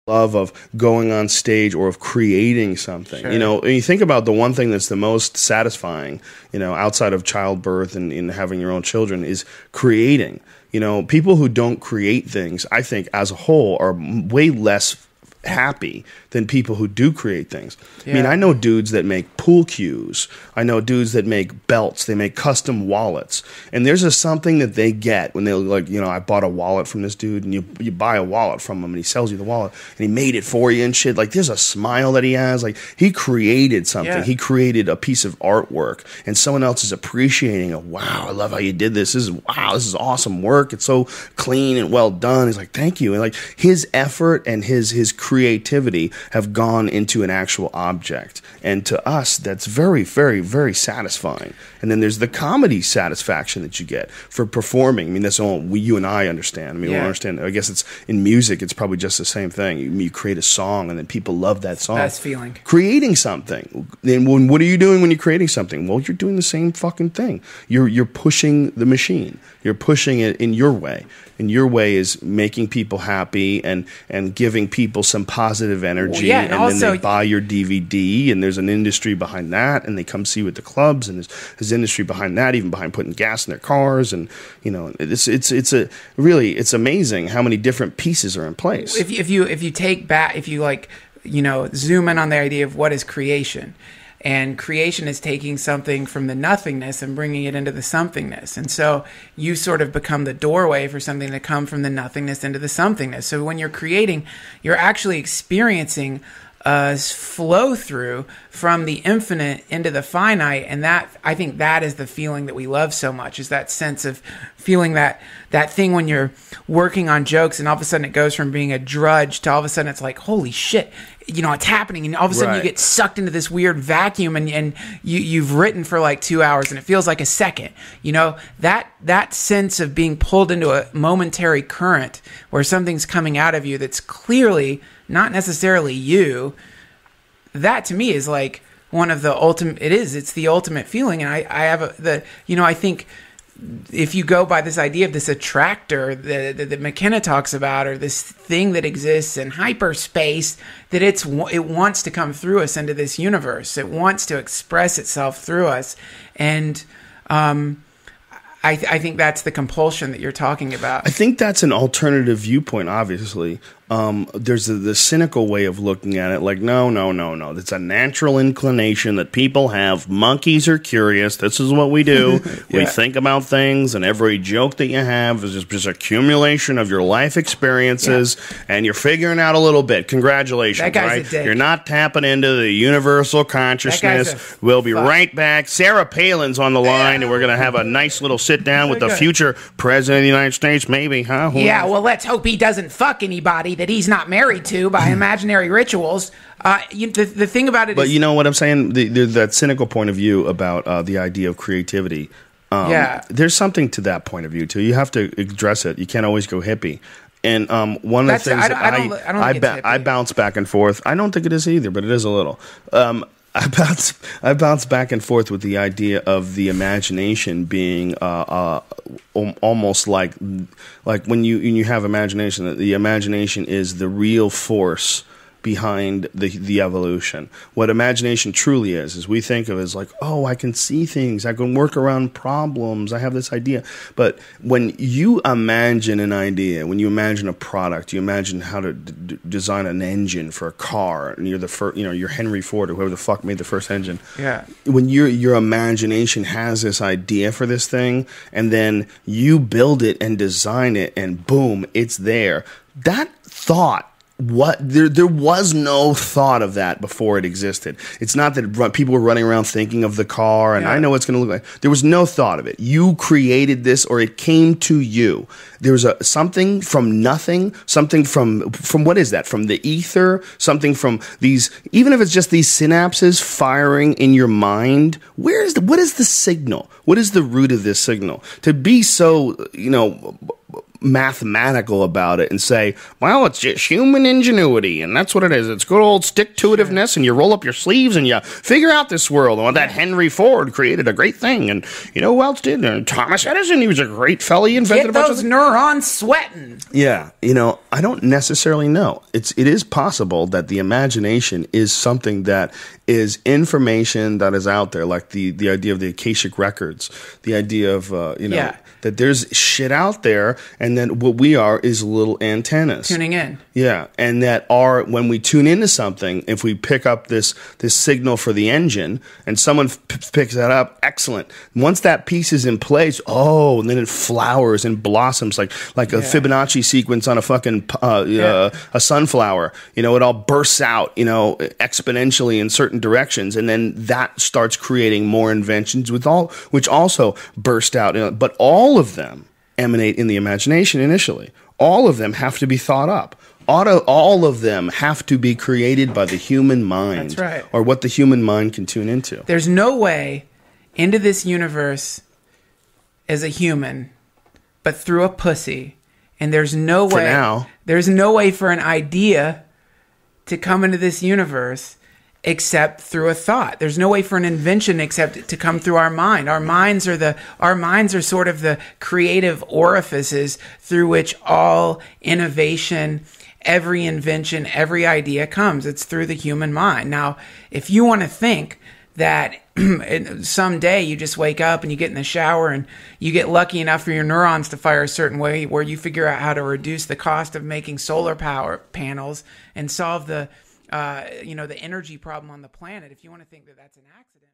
love of going on stage or of creating something. Sure. You know, and you think about the one thing that's the most satisfying, you know, outside of childbirth and having your own children is creating. You know, people who don't create things, I think, as a whole, are way less happy than people who do create things. Yeah. I mean, I know dudes that make pool cues. I know dudes that make belts. They make custom wallets. And there's a something that they get when they're like, you know, I bought a wallet from this dude, and you buy a wallet from him and he sells you the wallet and he made it for you and shit. Like, there's a smile that he has. Like, he created something. Yeah. He created a piece of artwork and someone else is appreciating it. Wow, I love how you did this. This is awesome work. It's so clean and well done. He's like, thank you. And like, his effort and his creativity have gone into an actual object. And to us, that's very, very, very satisfying. And then there's the comedy satisfaction that you get for performing. I mean, that's all you and I understand. I mean, we understand. I guess it's in music, it's probably just the same thing. You create a song and then people love that song. Best feeling. Creating something. And what are you doing when you're creating something? Well, you're doing the same fucking thing. You're pushing the machine. You're pushing it in your way. And your way is making people happy and giving people some positive energy. Well, and also, then they buy your DVD, and there's an industry behind that, and they come see you at the clubs, and there's industry behind that, even behind putting gas in their cars. And you know, it's amazing how many different pieces are in place. If you take back, if you like, you know, zoom in on the idea of what is creation. And creation is taking something from the nothingness and bringing it into the somethingness. And so you sort of become the doorway for something to come from the nothingness into the somethingness. So when you're creating, you're actually experiencing a flow through from the infinite into the finite. And that, I think that is the feeling that we love so much, is that sense of feeling that thing when you're working on jokes and all of a sudden it goes from being a drudge to all of a sudden it's like, holy shit, you know, it's happening. And all of a sudden you get sucked into this weird vacuum and you've written for like 2 hours and it feels like a second. You know, that sense of being pulled into a momentary current where something's coming out of you that's clearly not necessarily you, that to me is like one of the ultimate, it's the ultimate feeling. And I have I think if you go by this idea of this attractor that McKenna talks about, or this thing that exists in hyperspace, that it wants to come through us into this universe. It wants to express itself through us. And I think that's the compulsion that you're talking about. I think that's an alternative viewpoint, obviously. There's the cynical way of looking at it, like, no. It's a natural inclination that people have. Monkeys are curious. This is what we do. We think about things, and every joke that you have is just accumulation of your life experiences, and you're figuring out a little bit. Congratulations, that guy's right? a dick. You're not tapping into the universal consciousness. We'll be right back. Sarah Palin's on the line, and we're going to have a nice little sit-down with the future president of the United States, maybe, huh? Yeah, well, let's hope he doesn't fuck anybody that he's not married to by imaginary rituals. The thing about it but is... But you know what I'm saying? That cynical point of view about the idea of creativity. There's something to that point of view, too. You have to address it. You can't always go hippie. And one of the things I bounce back and forth. I don't think it is either, but it is a little. I bounce back and forth with the idea of the imagination being almost like when you have imagination, that the imagination is the real force behind the evolution. What imagination truly is we think of it as like, oh, I can see things, I can work around problems, I have this idea. But when you imagine an idea, when you imagine a product, you imagine how to design an engine for a car, and you're the first, you're Henry Ford or whoever the fuck made the first engine. Yeah. When your imagination has this idea for this thing, and then you build it and design it, and boom, it's there. That thought. There was no thought of that before it existed. It's not that people were running around thinking of the car and I know what's going to look like. There was no thought of it. You created this, or it came to you. There was something from nothing, something from what is that? From the ether, something from these, even if it's just these synapses firing in your mind. What is the signal? What is the root of this signal? To be so, mathematical about it and say, well, it's just human ingenuity, and that's what it is. It's good old stick-to-itiveness, and you roll up your sleeves and you figure out this world. And that Henry Ford created a great thing, and you know who else did? Thomas Edison, he was a great fella. He invented a bunch of things. Get those neurons sweating. Yeah, I don't necessarily know. It is possible that the imagination is something that is information that is out there, like the idea of the Akashic records, the idea of that there's shit out there, and then what we are is little antennas tuning in. Yeah, and that when we tune into something, if we pick up this signal for the engine, and someone picks that up, excellent. Once that piece is in place, and then it flowers and blossoms like a Fibonacci sequence on a fucking a sunflower. It all bursts out, exponentially in certain directions, and then that starts creating more inventions which also burst out. But all of them emanate in the imagination initially. All of them have to be thought up. All of them have to be created by the human mind. That's right. Or what the human mind can tune into. There's no way into this universe as a human, but through a pussy. And there's no way. For now. There's no way for an idea to come into this universe except through a thought. There's no way for an invention except to come through our mind. Our minds are sort of the creative orifices through which all innovation, every invention, every idea comes. It's through the human mind. Now, if you want to think that someday you just wake up and you get in the shower and you get lucky enough for your neurons to fire a certain way where you figure out how to reduce the cost of making solar power panels and solve the energy problem on the planet. If you want to think that that's an accident.